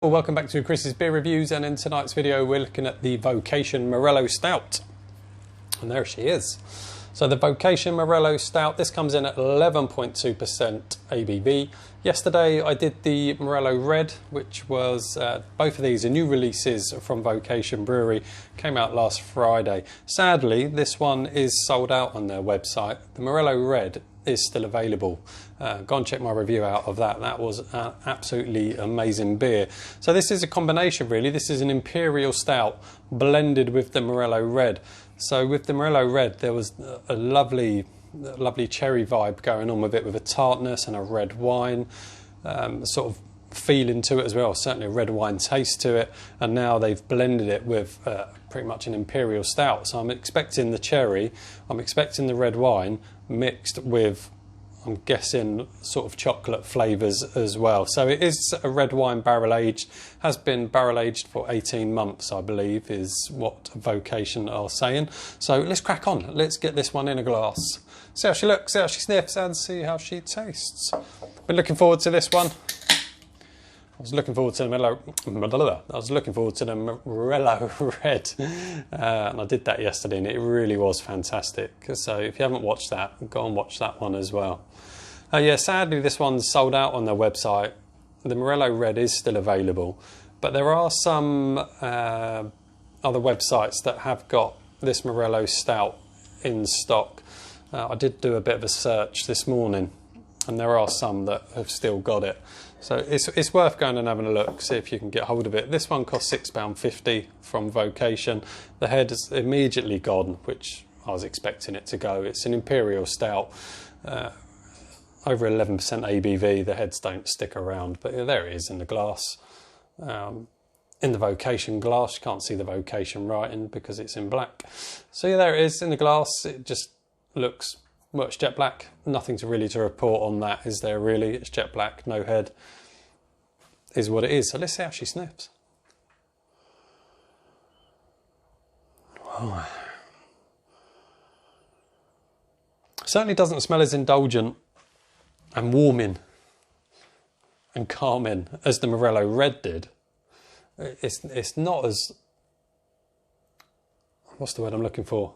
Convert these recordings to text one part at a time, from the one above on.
Well, welcome back to Chris's Beer Reviews, and in tonight's video we're looking at the Vocation Morello Stout. And there she is. So the Vocation Morello Stout, this comes in at 11.2% ABV. Yesterday I did the Morello Red, which was, both of these are new releases from Vocation Brewery, came out last Friday. Sadly, this one is sold out on their website. The Morello Red is still available. Go and check my review out of that. That was an absolutely amazing beer. So this is a combination really. This is an Imperial Stout blended with the Morello Red. So with the Morello Red there was a lovely cherry vibe going on with it, with a tartness and a red wine sort of feeling to it as well, certainly a red wine taste to it, and now they've blended it with pretty much an Imperial Stout. So I'm expecting the cherry, I'm expecting the red wine mixed with, I'm guessing, sort of chocolate flavours as well. So it is a red wine barrel aged, has been barrel aged for 18 months I believe is what Vocation are saying. So let's crack on, let's get this one in a glass. See how she looks, see how she sniffs, and see how she tastes. Been looking forward to this one. I was looking forward to the Morello Red, and I did that yesterday, and it really was fantastic. So if you haven't watched that, go and watch that one as well. Yeah, sadly this one's sold out on their website. The Morello Red is still available, but there are some other websites that have got this Morello Stout in stock. I did do a bit of a search this morning, and there are some that have still got it. So it's worth going and having a look, see if you can get hold of it. This one costs £6.50 from Vocation. The head is immediately gone, which I was expecting it to go. It's an Imperial Stout, over 11% ABV. The heads don't stick around, but yeah, there it is in the glass. In the Vocation glass, you can't see the Vocation writing because it's in black. So yeah, there it is in the glass. It just looks, well, it's jet black. Nothing to report on that, is there really? It's jet black, no head, is what it is. So let's see how she sniffs. Oh. Certainly doesn't smell as indulgent and warming and calming as the Morello Red did. It's not as, what's the word I'm looking for?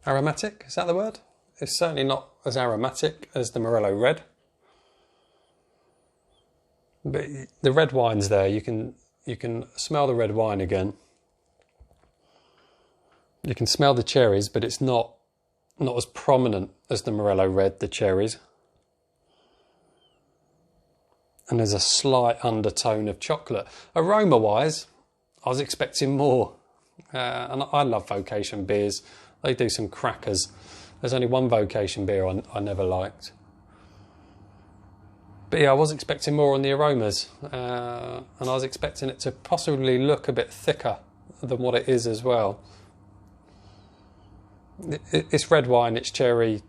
Aromatic, is that the word? It's certainly not as aromatic as the Morello Red. But the red wine's there, you can smell the red wine again. You can smell the cherries, but it's not as prominent as the Morello Red, the cherries. And there's a slight undertone of chocolate. Aroma-wise, I was expecting more. And I love Vocation beers. They do some crackers. There's only one Vocation beer I never liked. But yeah, I was expecting more on the aromas. And I was expecting it to possibly look a bit thicker than what it is as well. It's red wine, it's cherry,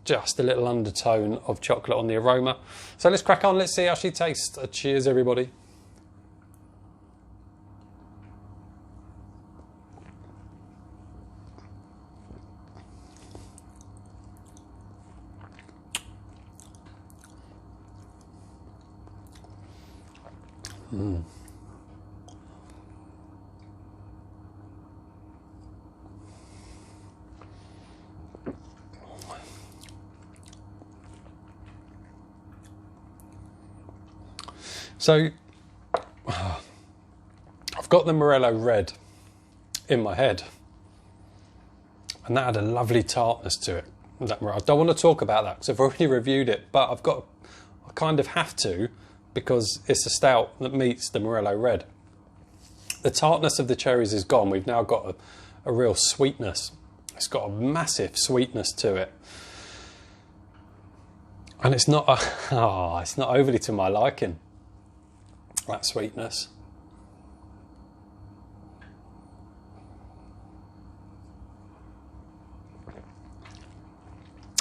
just a little undertone of chocolate on the aroma. So let's crack on, let's see how she tastes. Cheers everybody. Mm. So I've got the Morello Red in my head, and that had a lovely tartness to it. I don't want to talk about that because I've already reviewed it, but I kind of have to, because it's a stout that meets the Morello Red. The tartness of the cherries is gone. We've now got a real sweetness. It's got a massive sweetness to it. And it's not it's not overly to my liking, that sweetness.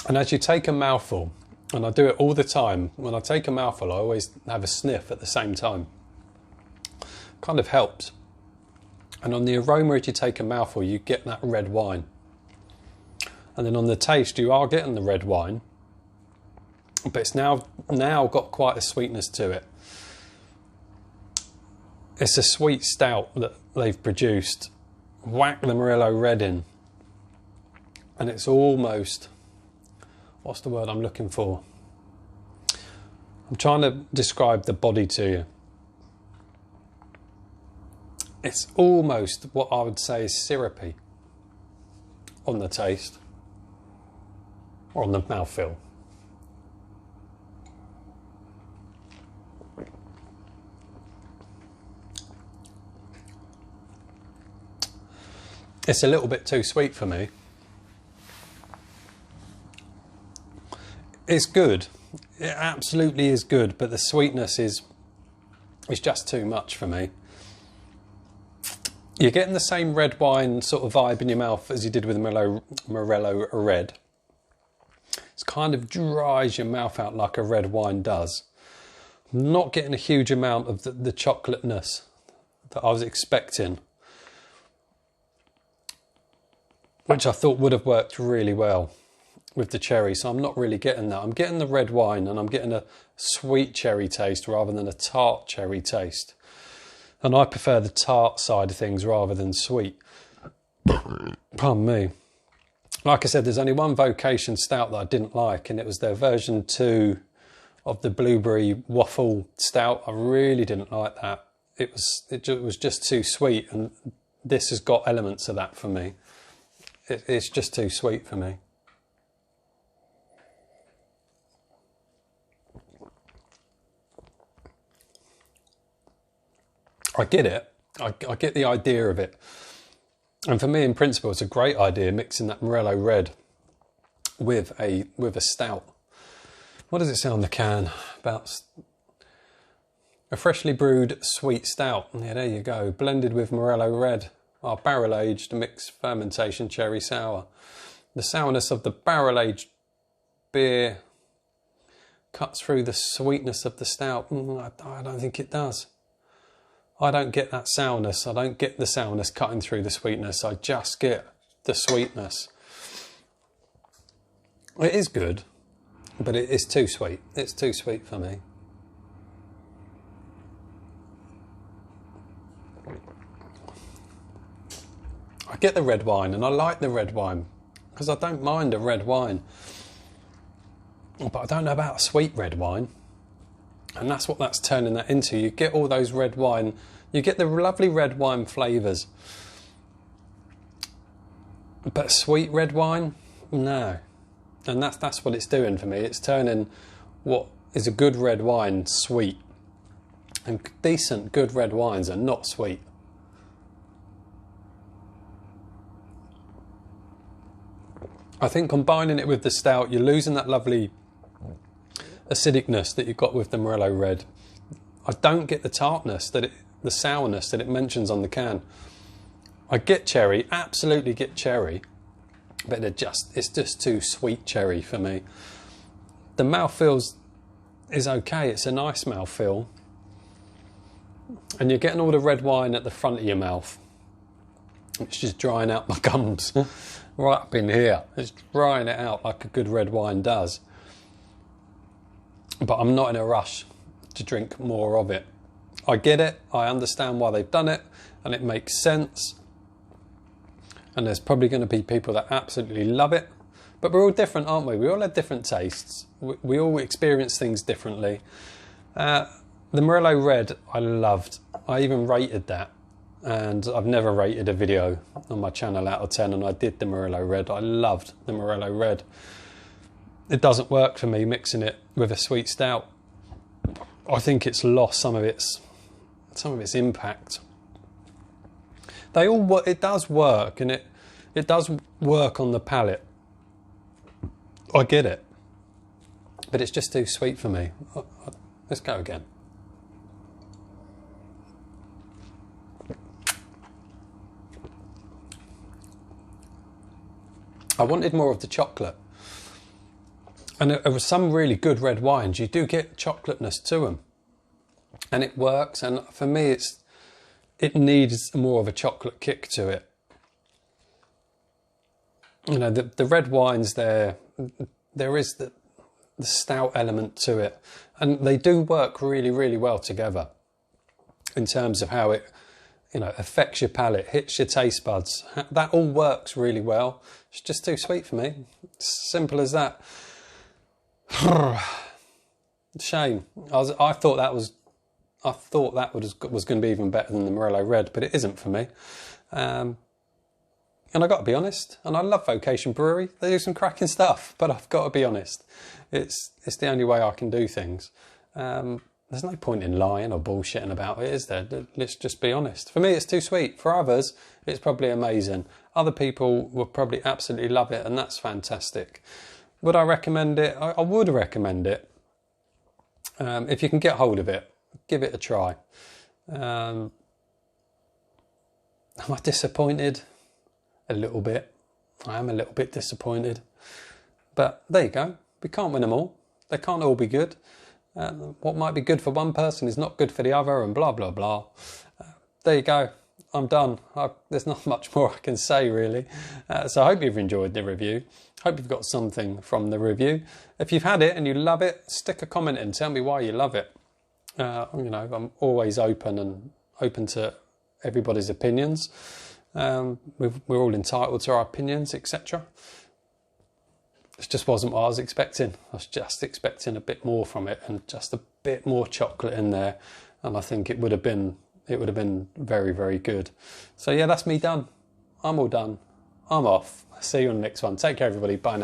And as you take a mouthful, and I do it all the time, when I take a mouthful I always have a sniff at the same time. Kind of helps. And on the aroma, as you take a mouthful, you get that red wine. And then on the taste, you are getting the red wine, but it's now got quite a sweetness to it. It's a sweet stout that they've produced. Whack the Morello Red in, and it's almost, what's the word I'm looking for? I'm trying to describe the body to you. It's almost what I would say is syrupy on the taste, or on the mouthfeel. It's a little bit too sweet for me. It's good. It absolutely is good, but the sweetness is just too much for me. You're getting the same red wine sort of vibe in your mouth as you did with Morello Red. It's kind of dries your mouth out like a red wine does. I'm not getting a huge amount of the chocolateness that I was expecting, which I thought would have worked really well with the cherry. So I'm not really getting that. I'm getting the red wine and I'm getting a sweet cherry taste rather than a tart cherry taste. And I prefer the tart side of things rather than sweet. Pardon me. Like I said, there's only one Vocation Stout that I didn't like, and it was their version 2 of the blueberry waffle stout. I really didn't like that. It was just too sweet, and this has got elements of that for me. It's just too sweet for me. I get it. I get the idea of it. And for me, in principle, it's a great idea, mixing that Morello Red with a stout. What does it say on the can? About a freshly brewed sweet stout. Yeah, there you go. Blended with Morello Red, our barrel-aged mixed fermentation cherry sour. The sourness of the barrel-aged beer cuts through the sweetness of the stout. I don't think it does. I don't get that sourness. I don't get the sourness cutting through the sweetness. I just get the sweetness. It is good, but it is too sweet. It's too sweet for me. I get the red wine, and I like the red wine because I don't mind a red wine. But I don't know about a sweet red wine. And that's what that's turning that into. You get all those red wine, you get the lovely red wine flavours. But sweet red wine, no. And that's what it's doing for me. It's turning what is a good red wine sweet. And decent, good red wines are not sweet. I think combining it with the stout, you're losing that lovely acidicness that you've got with the Morello Red. I don't get the tartness, the sourness that it mentions on the can. I get cherry, absolutely get cherry, but it's just too sweet cherry for me. The mouthfeel is okay, it's a nice mouthfeel. And you're getting all the red wine at the front of your mouth. It's just drying out my gums right up in here. It's drying it out like a good red wine does. But I'm not in a rush to drink more of it. I get it, I understand why they've done it, and it makes sense. And there's probably going to be people that absolutely love it. But we're all different, aren't we? We all have different tastes. We all experience things differently. The Morello Red, I loved. I even rated that. And I've never rated a video on my channel out of 10, and I did the Morello Red. I loved the Morello Red. It doesn't work for me mixing it with a sweet stout. I think it's lost some of its impact. It does work, and it does work on the palate. I get it, but it's just too sweet for me. Let's go again. I wanted more of the chocolate. And there was some really good red wines. You do get chocolateness to them. And it works. And for me, it needs more of a chocolate kick to it. You know, the red wines there is the stout element to it. And they do work really, really well together. in terms of how it, affects your palate, hits your taste buds. That all works really well. It's just too sweet for me. It's simple as that. Shame. I thought that was going to be even better than the Morello Red, but it isn't for me. And I got to be honest. And I love Vocation Brewery. They do some cracking stuff, but I've got to be honest. It's the only way I can do things. There's no point in lying or bullshitting about it, is there? Let's just be honest. For me, it's too sweet. For others, it's probably amazing. Other people will probably absolutely love it, and that's fantastic. Would I recommend it? I would recommend it. If you can get hold of it, give it a try. Am I disappointed? A little bit. I am a little bit disappointed. But there you go. We can't win them all. They can't all be good. What might be good for one person is not good for the other, and blah, blah, blah. There you go. I'm done. There's not much more I can say, really. So I hope you've enjoyed the review. Hope you've got something from the review. If you've had it and you love it, stick a comment in. Tell me why you love it. I'm always open to everybody's opinions. We're all entitled to our opinions, etc. It just wasn't what I was expecting. I was just expecting a bit more from it, and just a bit more chocolate in there. And I think it would have been very, very good. So yeah, that's me done. I'm all done. I'm off. See you on the next one. Take care, everybody. Bye now.